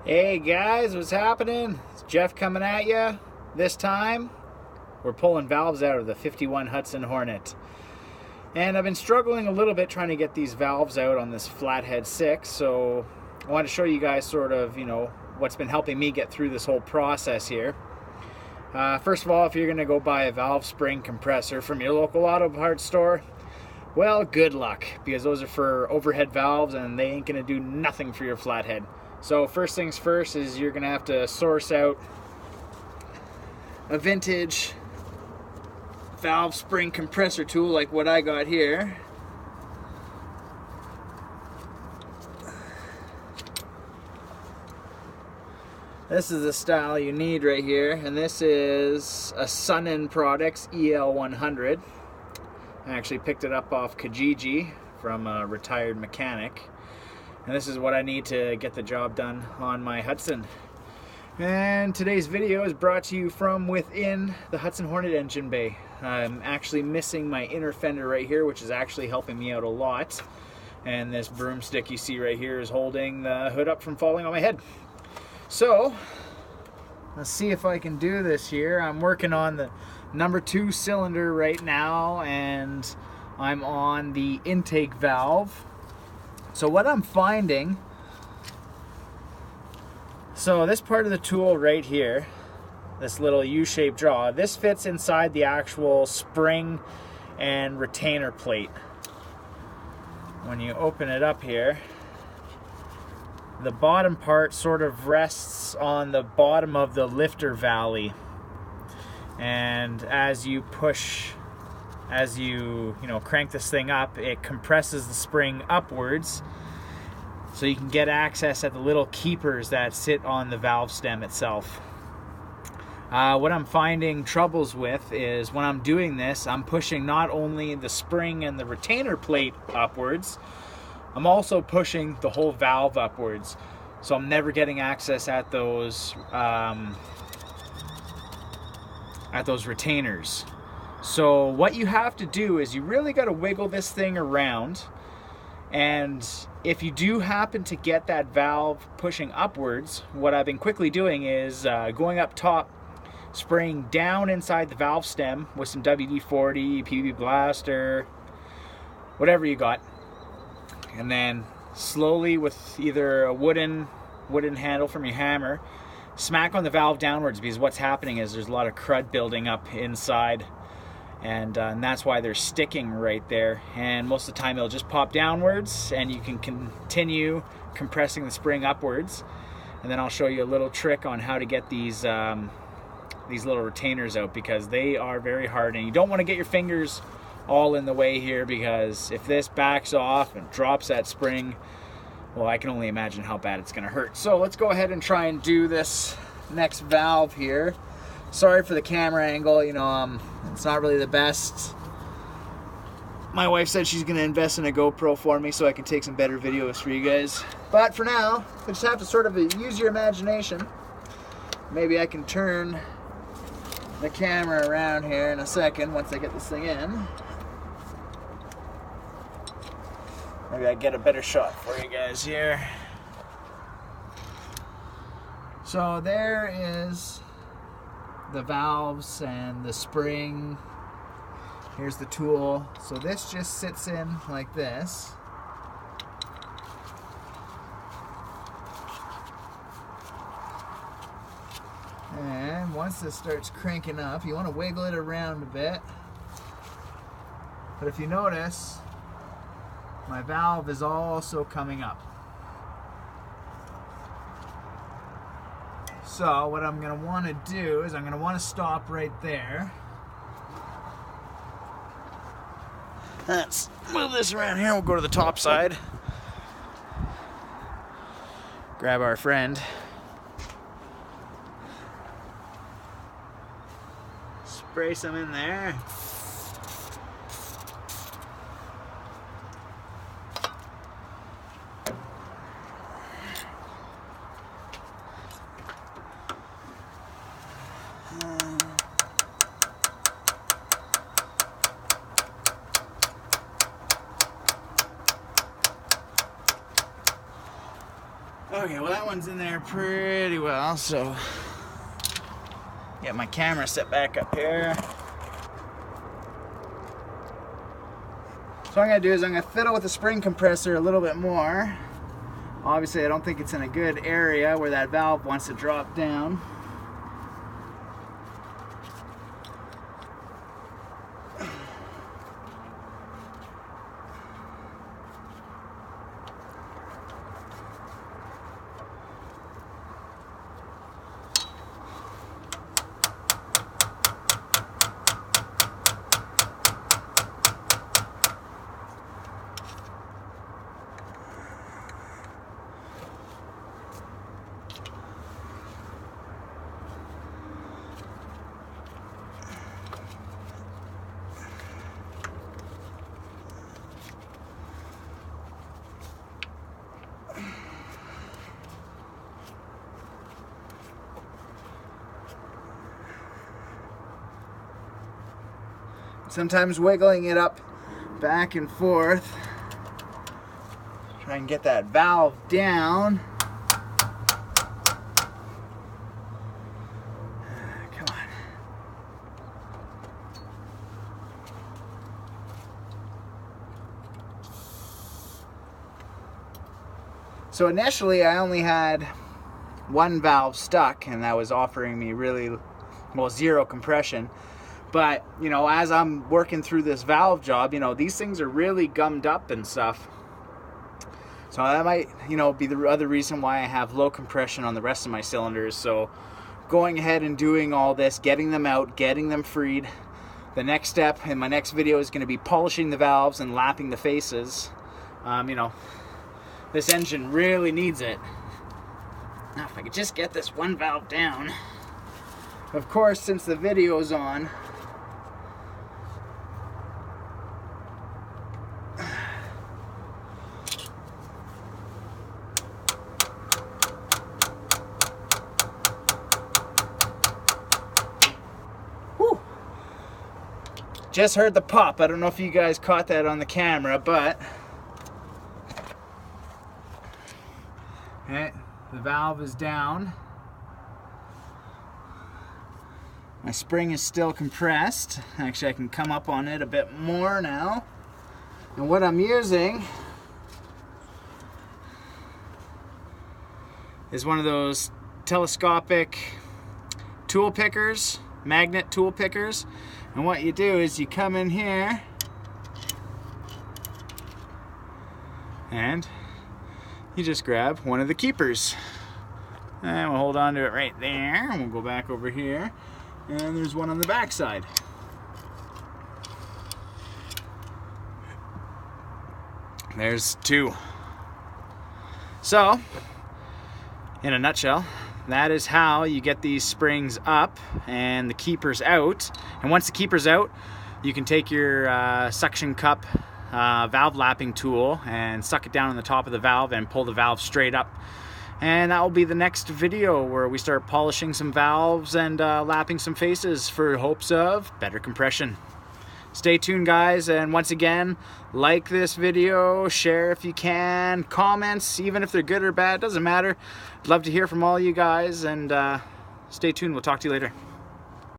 Hey guys, what's happening? It's Jeff coming at you. This time, we're pulling valves out of the 51 Hudson Hornet. And I've been struggling a little bit trying to get these valves out on this Flathead 6, so I want to show you guys sort of, what's been helping me get through this whole process here. First of all, if you're going to go buy a valve spring compressor from your local auto parts store, well, good luck, because those are for overhead valves and they ain't going to do nothing for your flathead. So first things first is you're going to have to source out a vintage valve spring compressor tool like what I got here. This is the style you need right here, and this is a Sun Products EL100. I actually picked it up off Kijiji from a retired mechanic. And this is what I need to get the job done on my Hudson. And today's video is brought to you from within the Hudson Hornet engine bay. I'm actually missing my inner fender right here, which is actually helping me out a lot. And this broomstick you see right here is holding the hood up from falling on my head. So, let's see if I can do this here. I'm working on the number 2 cylinder right now, and I'm on the intake valve. So what I'm finding, so this part of the tool right here, this little U-shaped jaw, this fits inside the actual spring and retainer plate. When you open it up here, the bottom part sort of rests on the bottom of the lifter valley. And as you push, as you crank this thing up, it compresses the spring upwards so you can get access at the little keepers that sit on the valve stem itself. What I'm finding troubles with is when I'm doing this, I'm pushing not only the spring and the retainer plate upwards, I'm also pushing the whole valve upwards. So I'm never getting access at those retainers. So what you have to do is you really got to wiggle this thing around, and if you do happen to get that valve pushing upwards, what I've been quickly doing is going up top, spraying down inside the valve stem with some WD-40, PB Blaster, whatever you got, and then slowly with either a wooden handle from your hammer, smack on the valve downwards, because what's happening is there's a lot of crud building up inside. And that's why they're sticking right there. And most of the time it'll just pop downwards, and you can continue compressing the spring upwards. And then I'll show you a little trick on how to get these little retainers out, because they are very hard, and you don't want to get your fingers all in the way here, because if this backs off and drops that spring, well, I can only imagine how bad it's going to hurt. So let's go ahead and try and do this next valve here. Sorry for the camera angle, it's not really the best. My wife said she's going to invest in a GoPro for me so I can take some better videos for you guys. But for now, you just have to sort of use your imagination. Maybe I can turn the camera around here in a second once I get this thing in. Maybe I get a better shot for you guys here. So there is the valves and the spring. Here's the tool. So this just sits in like this. And once this starts cranking up, you want to wiggle it around a bit. But if you notice, my valve is also coming up. So what I'm going to want to do is I'm going to want to stop right there. Let's move this around here. We'll go to the top side. Grab our friend. Spray some in there. Okay, well that one's in there pretty well, so get my camera set back up here. So what I'm going to do is I'm going to fiddle with the spring compressor a little bit more. Obviously I don't think it's in a good area where that valve wants to drop down. Sometimes wiggling it up back and forth, try and get that valve down. Come on. So initially I only had one valve stuck, and that was offering me really, well, zero compression. But, you know, as I'm working through this valve job, you know, these things are really gummed up and stuff. So that might, you know, be the other reason why I have low compression on the rest of my cylinders. So going ahead and doing all this, getting them out, getting them freed. The next step in my next video is going to be polishing the valves and lapping the faces. You know, this engine really needs it. Now, if I could just get this one valve down. Of course, since the video's on, just heard the pop. I don't know if you guys caught that on the camera, but okay, the valve is down. My spring is still compressed. Actually, I can come up on it a bit more now. And what I'm using is one of those telescopic tool pickers, magnet tool pickers. And what you do is you come in here and you just grab one of the keepers. And we'll hold on to it right there. And we'll go back over here. And there's one on the back side. There's two. So, in a nutshell, that is how you get these springs up and the keepers out. And once the keeper's out, you can take your suction cup valve lapping tool and suck it down on the top of the valve and pull the valve straight up. And that will be the next video where we start polishing some valves and lapping some faces for hopes of better compression. Stay tuned, guys, and once again, like this video, share if you can, comments, even if they're good or bad, doesn't matter. I'd love to hear from all you guys, and stay tuned. We'll talk to you later.